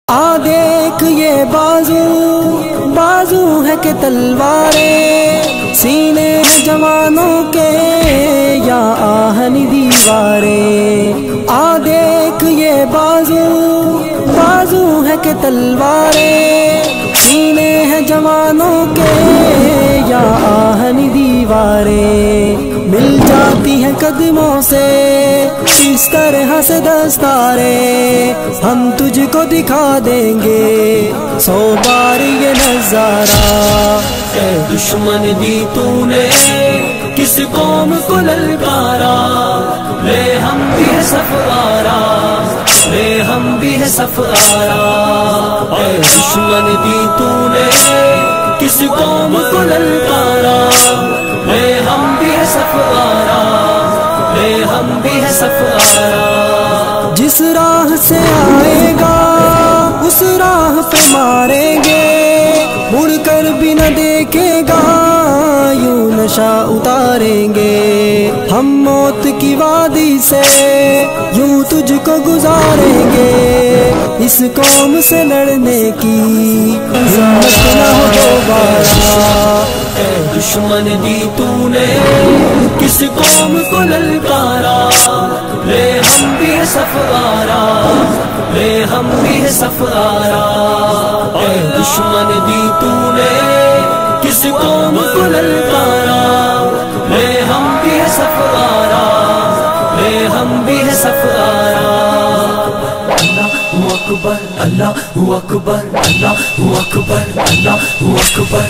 آ دیکھ یہ بازو بازو ہے کہ تلواریں، سینے ہیں جوانوں کے یا آہنی دیواریں۔ آ دیکھ یہ بازو بازو ہے کہ تلواریں، سینے ہیں جوانوں کے یا آہنی دیواریں۔ مل جاتی ہیں قدموں سے اس طرح سے دستاریں، ہم تجھ کو دکھا دیں گے 100 بار یہ نظارہ۔ اے دشمن دی تو نے کس قوم کو للکارا، لے ہم بھی ہے صف آرا، لے ہم بھی ہے صف آرا۔ اے دشمن دی تو نے کس قوم کو للکارا، لے ہم بھی ہے صف آرا، لے ہم بھی ہے صف آرا۔ جس راہ سے آئے گا اس راہ پہ ماریں گے، مڑ کر بھی نہ دیکھے گا یوں نشہ اتاریں گے۔ ہم موت کی وادی سے یوں تجھ کو گزاریں گے، اس قوم سے لڑنے کی ہمت نہ ہو دوبارہ۔ اے دشمن دی تو نے کس قوم کو للکارا، لے ہم بھی ہے صف آرا، لے ہم بھی ہے صف آرا۔ اے دشمن دی تو نے کس قوم کو للکارا، لے ہم بھی ہے صف آرا، لے ہم بھی ہے صف آرا۔ اللہ اکبر، اللہ اکبر، اللہ اکبر، اللہ اکبر۔